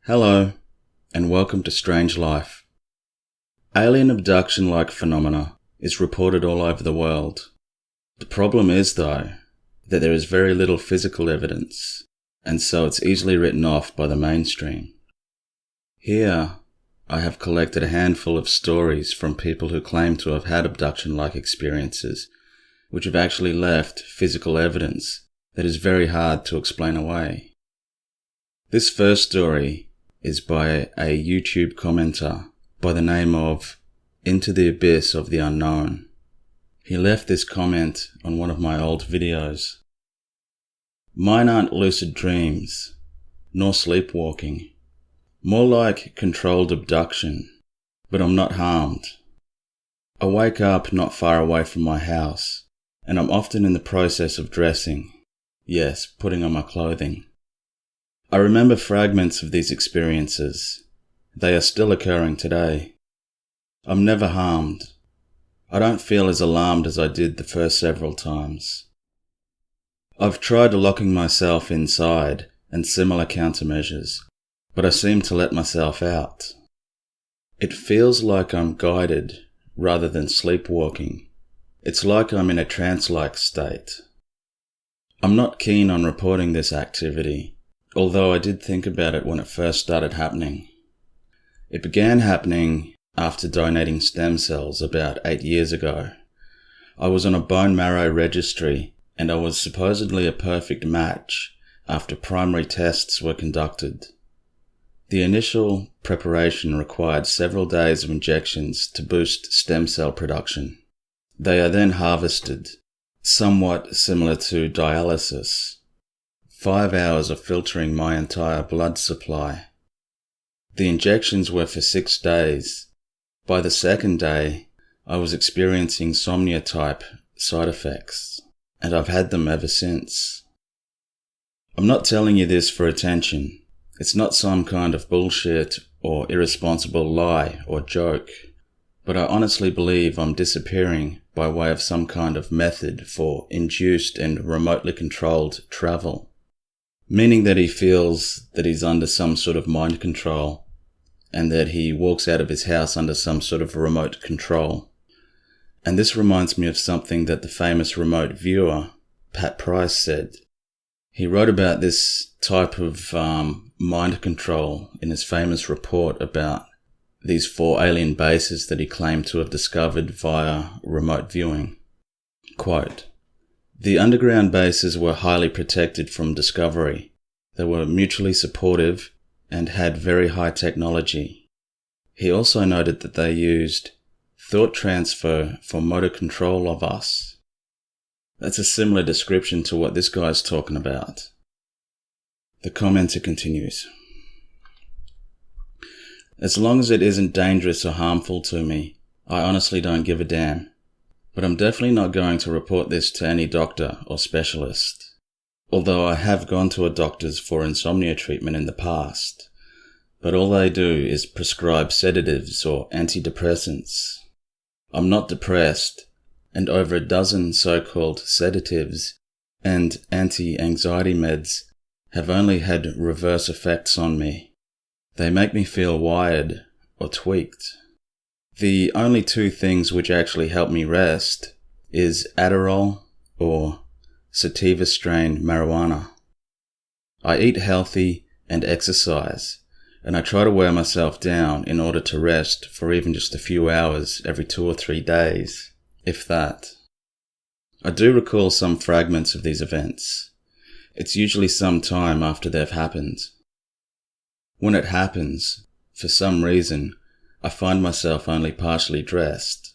Hello, and welcome to Strange Life. Alien abduction-like phenomena is reported all over the world. The problem is, though, that there is very little physical evidence, and so it's easily written off by the mainstream. Here, I have collected a handful of stories from people who claim to have had abduction-like experiences, which have actually left physical evidence that is very hard to explain away. This first story is by a YouTube commenter by the name of Into the Abyss of the Unknown. He left this comment on one of my old videos. Mine aren't lucid dreams, nor sleepwalking. More like controlled abduction, but I'm not harmed. I wake up not far away from my house, and I'm often in the process of dressing. Yes, putting on my clothing. I remember fragments of these experiences. They are still occurring today. I'm never harmed. I don't feel as alarmed as I did the first several times. I've tried locking myself inside and similar countermeasures, but I seem to let myself out. It feels like I'm guided rather than sleepwalking. It's like I'm in a trance-like state. I'm not keen on reporting this activity, although I did think about it when it first started happening. It began happening after donating stem cells about 8 years ago. I was on a bone marrow registry, and I was supposedly a perfect match after primary tests were conducted. The initial preparation required several days of injections to boost stem cell production. They are then harvested, somewhat similar to dialysis. 5 hours of filtering my entire blood supply. The injections were for 6 days. By the second day, I was experiencing insomnia-type side effects, and I've had them ever since. I'm not telling you this for attention. It's not some kind of bullshit or irresponsible lie or joke, but I honestly believe I'm disappearing by way of some kind of method for induced and remotely controlled travel. Meaning that he feels that he's under some sort of mind control, and that he walks out of his house under some sort of remote control. And this reminds me of something that the famous remote viewer, Pat Price, said. He wrote about this type of mind control in his famous report about these 4 alien bases that he claimed to have discovered via remote viewing. Quote, "The underground bases were highly protected from discovery. They were mutually supportive and had very high technology." He also noted that they used thought transfer for motor control of us. That's a similar description to what this guy's talking about. The commenter continues. "As long as it isn't dangerous or harmful to me, I honestly don't give a damn. But I'm definitely not going to report this to any doctor or specialist. Although I have gone to a doctor's for insomnia treatment in the past, but all they do is prescribe sedatives or antidepressants. I'm not depressed, and over a dozen so-called sedatives and anti-anxiety meds have only had reverse effects on me. They make me feel wired or tweaked. The only 2 things which actually help me rest is Adderall or sativa strain marijuana. I eat healthy and exercise, and I try to wear myself down in order to rest for even just a few hours every 2 or 3 days, if that. I do recall some fragments of these events. It's usually some time after they've happened. When it happens, for some reason, I find myself only partially dressed.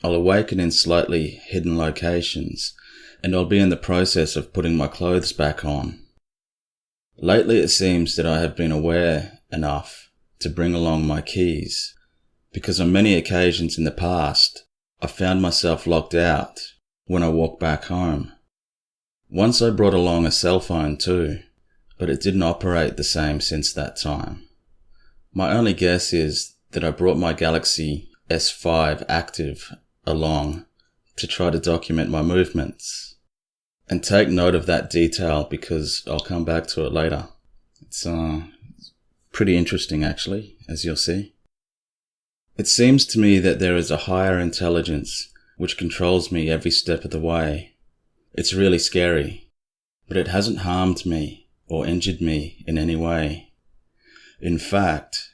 I'll awaken in slightly hidden locations, and I'll be in the process of putting my clothes back on. Lately it seems that I have been aware enough to bring along my keys, because on many occasions in the past, I found myself locked out when I walked back home. Once I brought along a cell phone too, but it didn't operate the same since that time. My only guess is that I brought my Galaxy S5 Active along to try to document my movements. And take note of that detail because I'll come back to it later. It's Pretty interesting, actually, as you'll see. It seems to me that there is a higher intelligence which controls me every step of the way. It's really scary, but it hasn't harmed me or injured me in any way. In fact,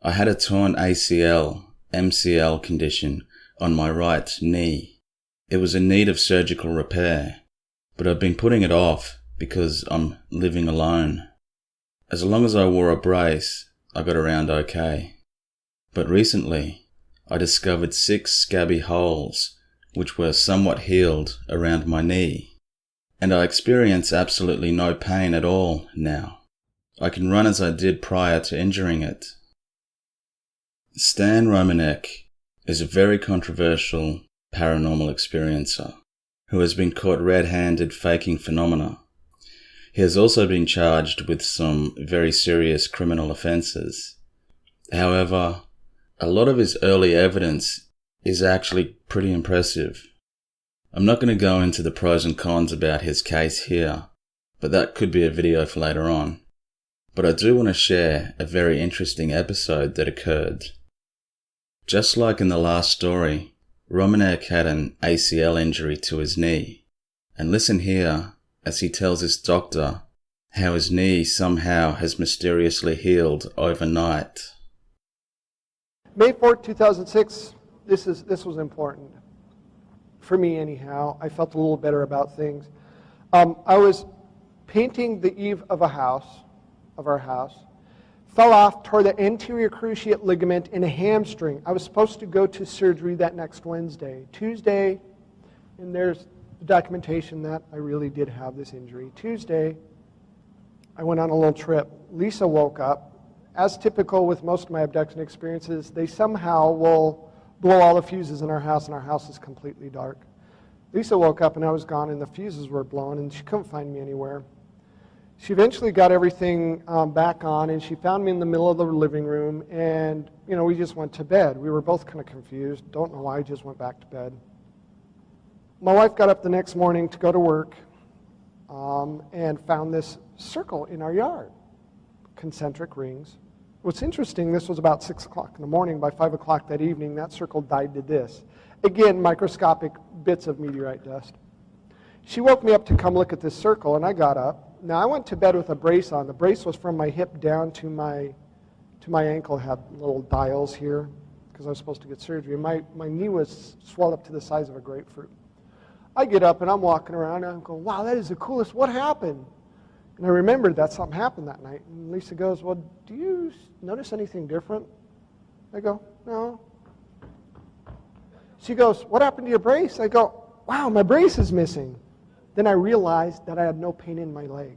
I had a torn ACL, MCL condition on my right knee. It was in need of surgical repair, but I've been putting it off because I'm living alone. As long as I wore a brace, I got around okay. But recently, I discovered 6 scabby holes which were somewhat healed around my knee, and I experience absolutely no pain at all now. I can run as I did prior to injuring it. Stan Romanek is a very controversial paranormal experiencer who has been caught red-handed faking phenomena. He has also been charged with some very serious criminal offences. However, a lot of his early evidence is actually pretty impressive. I'm not going to go into the pros and cons about his case here, but that could be a video for later on. But I do want to share a very interesting episode that occurred. Just like in the last story, Romanek had an ACL injury to his knee, and listen here as he tells his doctor how his knee somehow has mysteriously healed overnight. May 4th, 2006, this was important. For me anyhow, I felt a little better about things. I was painting the eave of our house, fell off, tore the anterior cruciate ligament in a hamstring. I was supposed to go to surgery that next Wednesday. Tuesday, and there's the documentation that I really did have this injury. Tuesday, I went on a little trip. Lisa woke up. As typical with most of my abduction experiences, they somehow will blow all the fuses in our house, and our house is completely dark. Lisa woke up, and I was gone, and the fuses were blown, and she couldn't find me anywhere. She eventually got everything back on, and she found me in the middle of the living room, and, we just went to bed. We were both kind of confused. Don't know why, just went back to bed. My wife got up the next morning to go to work and found this circle in our yard, concentric rings. What's interesting, this was about 6 o'clock in the morning. By 5 o'clock that evening, that circle died to this. Again, microscopic bits of meteorite dust. She woke me up to come look at this circle, and I got up. Now, I went to bed with a brace on. The brace was from my hip down to my ankle. It had little dials here because I was supposed to get surgery. My knee was swelled up to the size of a grapefruit. I get up, and I'm walking around, and I'm going, wow, that is the coolest. What happened? And I remembered that something happened that night. And Lisa goes, well, do you notice anything different? I go, no. She goes, what happened to your brace? I go, wow, my brace is missing. Then I realized that I had no pain in my leg.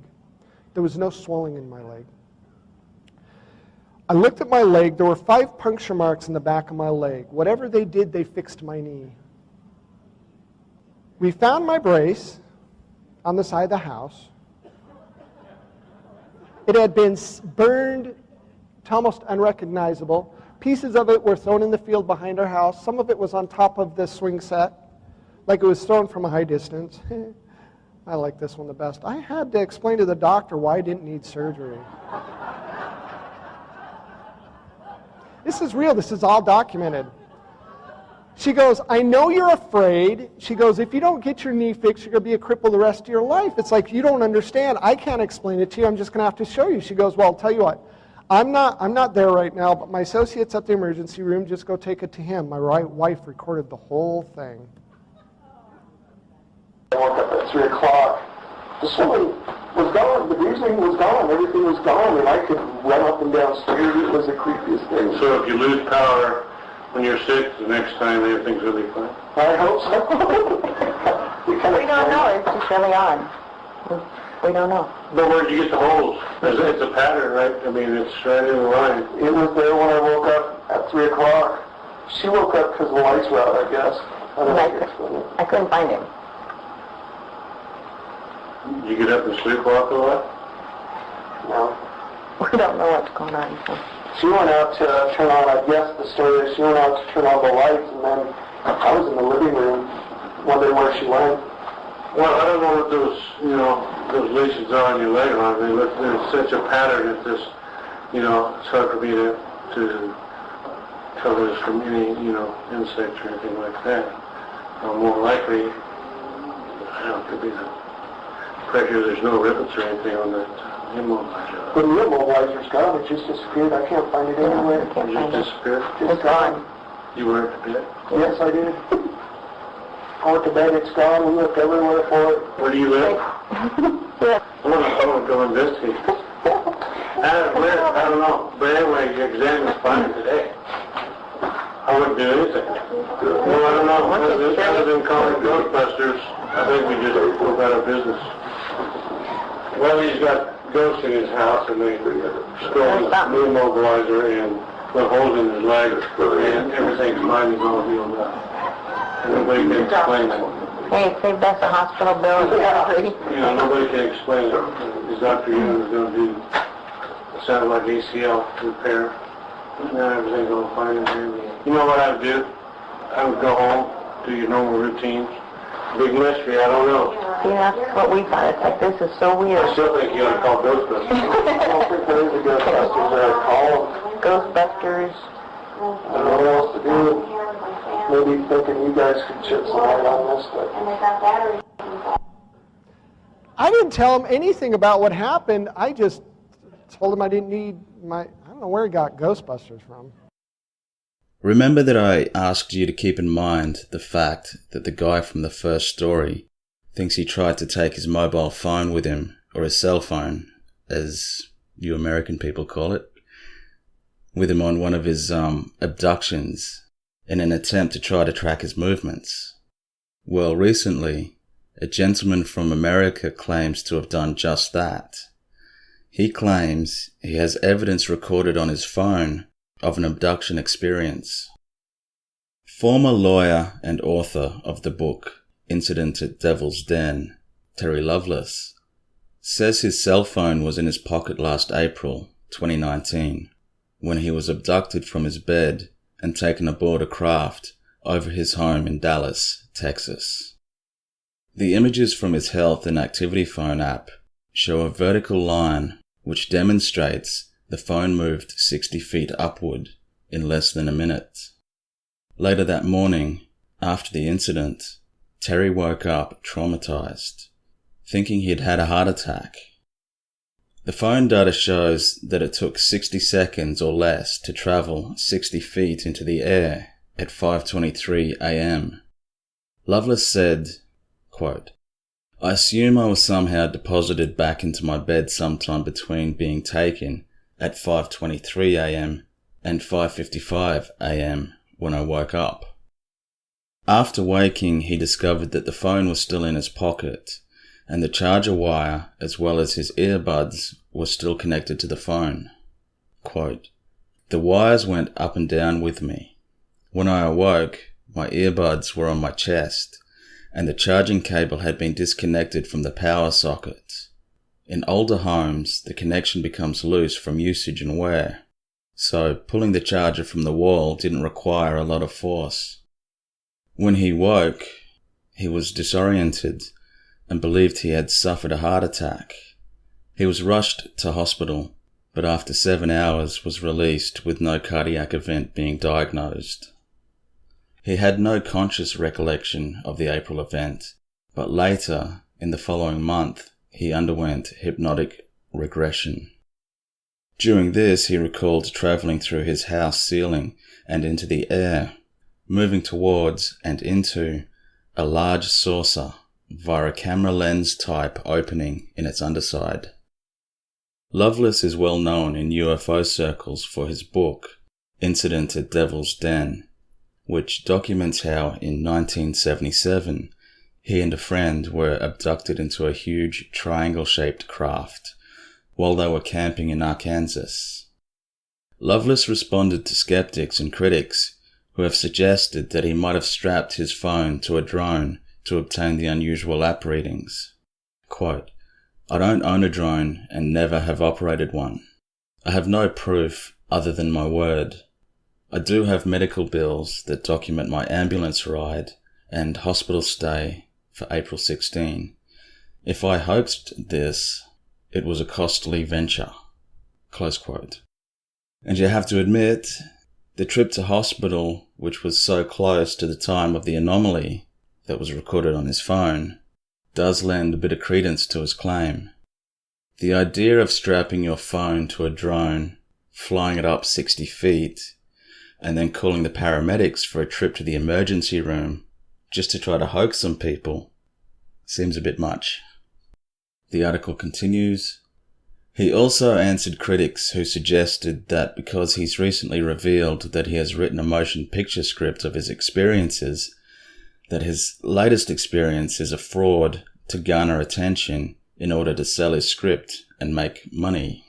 There was no swelling in my leg. I looked at my leg. There were 5 puncture marks in the back of my leg. Whatever they did, they fixed my knee. We found my brace on the side of the house. It had been burned to almost unrecognizable. Pieces of it were thrown in the field behind our house. Some of it was on top of the swing set, like it was thrown from a high distance. I like this one the best. I had to explain to the doctor why I didn't need surgery. This is real. This is all documented. She goes, I know you're afraid. She goes, if you don't get your knee fixed, you're going to be a cripple the rest of your life. It's like, you don't understand. I can't explain it to you. I'm just going to have to show you. She goes, well, I'll tell you what. I'm not there right now, but my associate's at the emergency room. Just go take it to him. My wife recorded the whole thing. I woke up at 3 o'clock. The swelling was gone. The bruising was gone. Everything was gone, and I could run up and down stairs. It was the creepiest thing. So if you lose power when you're sick, the next time everything's really fine? I hope so. We don't know. It's just early on. We don't know. But where did you get the holes? It's a pattern, right? I mean, it's right in the line. It was there when I woke up at 3 o'clock. She woke up because the lights were out, I guess. I don't know how to explain it. I couldn't find him. You get up and sleepwalk a lot? No. We don't know what's going on. So. She went out to turn on, I guess the story is she went out to turn on the lights, and then I was in the living room wondering where she went. Well, I don't know what those lesions are on your leg, huh? There's such a pattern. It's just it's hard for me to cover this from any, insects or anything like that. More likely, could be the pressure. There's no rivets or anything on that immobilizer. But the immobilizer's gone. It just disappeared. I can't find it anywhere. It just disappeared? It's gone. You weren't to bed? Yes, I did. I went to bed. It's gone. We looked everywhere for it. Where do you live? Yeah. I'm going to go investigate. I don't know. But anyway, your exam is fine today. I wouldn't do anything. Well, I don't know. Other than calling Ghostbusters, I think we just go about our business. Well, he's got ghosts in his house, and they stole his immobilizer and put holes in his legs, and everything's fine. He's all healed up. And nobody can explain it. Hey, it saved us a hospital bill. Nobody can explain it. His Dr. Young is going to do, it sounded like ACL repair. Now everything's all fine and dandy. You know what I would do? I would go home, do your normal routines. Big mystery, I don't know. See, that's what we thought. It's like, this is so weird. I still think you ought to call Ghostbusters. I don't think there is a Ghostbusters there. I call them. Ghostbusters. I don't know what else to do. Maybe thinking you guys could shed some light on this, but... I didn't tell him anything about what happened. I just told him I didn't need I don't know where he got Ghostbusters from. Remember that I asked you to keep in mind the fact that the guy from the first story thinks he tried to take his mobile phone with him, or his cell phone, as you American people call it, with him on one of his abductions in an attempt to try to track his movements. Well, recently, a gentleman from America claims to have done just that. He claims he has evidence recorded on his phone of an abduction experience. Former lawyer and author of the book Incident at Devil's Den, Terry Lovelace, says his cell phone was in his pocket last April 2019 when he was abducted from his bed and taken aboard a craft over his home in Dallas, Texas. The images from his health and activity phone app show a vertical line which demonstrates the phone moved 60 feet upward in less than a minute. Later that morning, after the incident, Terry woke up traumatized, thinking he'd had a heart attack. The phone data shows that it took 60 seconds or less to travel 60 feet into the air at 5:23 a.m. Lovelace said, quote, "I assume I was somehow deposited back into my bed sometime between being taken at 5:23 a.m. and 5:55 a.m. when I woke up. After waking, he discovered that the phone was still in his pocket, and the charger wire, as well as his earbuds, was still connected to the phone. Quote, "The wires went up and down with me. When I awoke, my earbuds were on my chest, and the charging cable had been disconnected from the power socket. In older homes, the connection becomes loose from usage and wear, so pulling the charger from the wall didn't require a lot of force. When he woke, he was disoriented and believed he had suffered a heart attack. He was rushed to hospital, but after 7 hours was released with no cardiac event being diagnosed. He had no conscious recollection of the April event, but later, in the following month, he underwent hypnotic regression. During this, he recalled travelling through his house ceiling and into the air, moving towards and into a large saucer via a camera lens type opening in its underside. Lovelace is well known in UFO circles for his book, Incident at Devil's Den, which documents how in 1977 he and a friend were abducted into a huge triangle-shaped craft while they were camping in Arkansas. Lovelace responded to skeptics and critics who have suggested that he might have strapped his phone to a drone to obtain the unusual app readings. Quote, "I don't own a drone and never have operated one. I have no proof other than my word. I do have medical bills that document my ambulance ride and hospital stay for April 16. If I hoaxed this, it was a costly venture." Close quote. And you have to admit, the trip to hospital, which was so close to the time of the anomaly that was recorded on his phone, does lend a bit of credence to his claim. The idea of strapping your phone to a drone, flying it up 60 feet, and then calling the paramedics for a trip to the emergency room just to try to hoax some people seems a bit much. The article continues. He also answered critics who suggested that because he's recently revealed that he has written a motion picture script of his experiences, that his latest experience is a fraud to garner attention in order to sell his script and make money.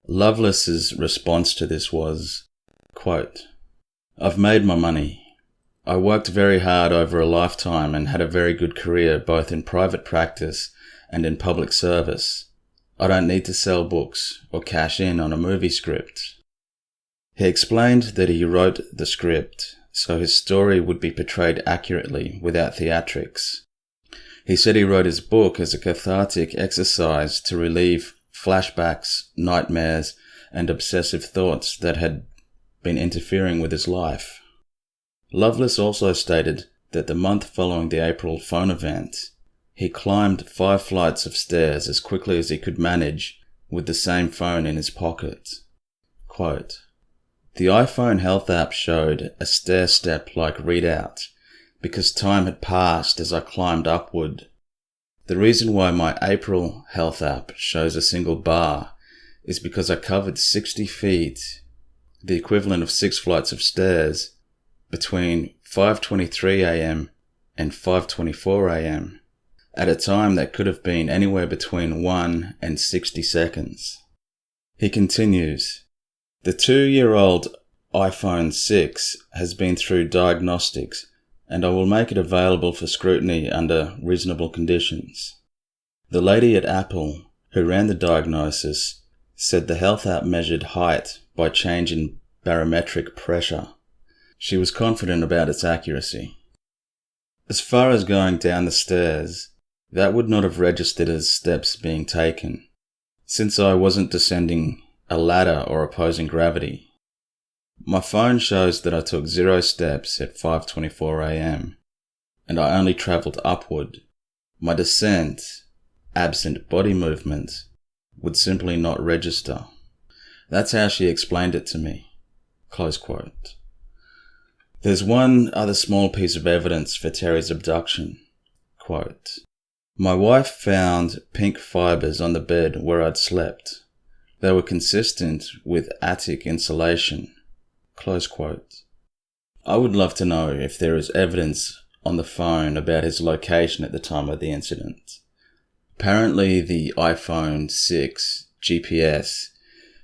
Lovelace's response to this was, quote, "I've made my money. I worked very hard over a lifetime and had a very good career both in private practice and in public service. I don't need to sell books or cash in on a movie script." He explained that he wrote the script so his story would be portrayed accurately without theatrics. He said he wrote his book as a cathartic exercise to relieve flashbacks, nightmares, and obsessive thoughts that had been interfering with his life. Lovelace also stated that the month following the April phone event, he climbed 5 flights of stairs as quickly as he could manage with the same phone in his pocket. Quote, "The iPhone health app showed a stair-step-like readout because time had passed as I climbed upward. The reason why my April health app shows a single bar is because I covered 60 feet, the equivalent of 6 flights of stairs, between 5:23 a.m. and 5:24 a.m. at a time that could have been anywhere between 1 and 60 seconds. He continues, "The 2-year-old iPhone 6 has been through diagnostics, and I will make it available for scrutiny under reasonable conditions. The lady at Apple, who ran the diagnosis, said the health app measured height by change in barometric pressure. She was confident about its accuracy. As far as going down the stairs, that would not have registered as steps being taken, since I wasn't descending a ladder or opposing gravity. My phone shows that I took 0 steps at 5:24 a.m, and I only travelled upward. My descent, absent body movement, would simply not register. That's how she explained it to me." Close quote. There's one other small piece of evidence for Terry's abduction. Quote, "My wife found pink fibres on the bed where I'd slept. They were consistent with attic insulation." Close quote. I would love to know if there is evidence on the phone about his location at the time of the incident. Apparently the iPhone 6 GPS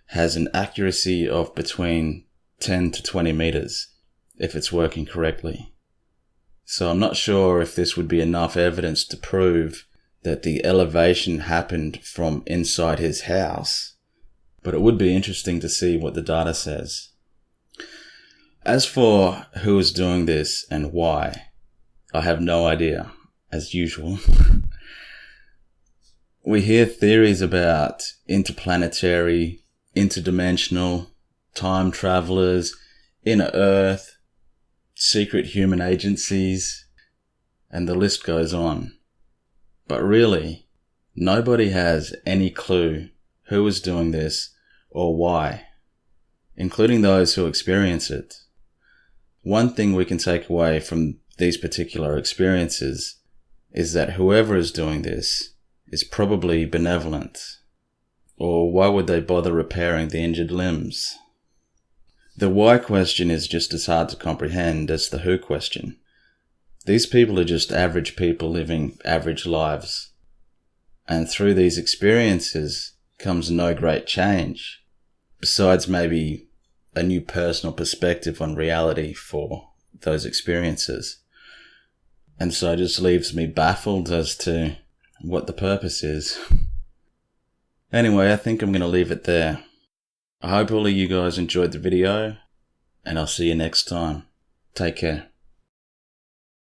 has an accuracy of between 10 to 20 meters if it's working correctly. So I'm not sure if this would be enough evidence to prove that the elevation happened from inside his house, but it would be interesting to see what the data says. As for who is doing this and why, I have no idea, as usual. We hear theories about interplanetary, interdimensional, time travelers, inner Earth, secret human agencies, and the list goes on. But really, nobody has any clue who is doing this or why, including those who experience it. One thing we can take away from these particular experiences is that whoever is doing this is probably benevolent, or why would they bother repairing the injured limbs? The why question is just as hard to comprehend as the who question. These people are just average people living average lives, and through these experiences comes no great change, besides maybe a new personal perspective on reality for those experiences. And so it just leaves me baffled as to what the purpose is. Anyway, I think I'm going to leave it there. I hope all of you guys enjoyed the video, and I'll see you next time. Take care.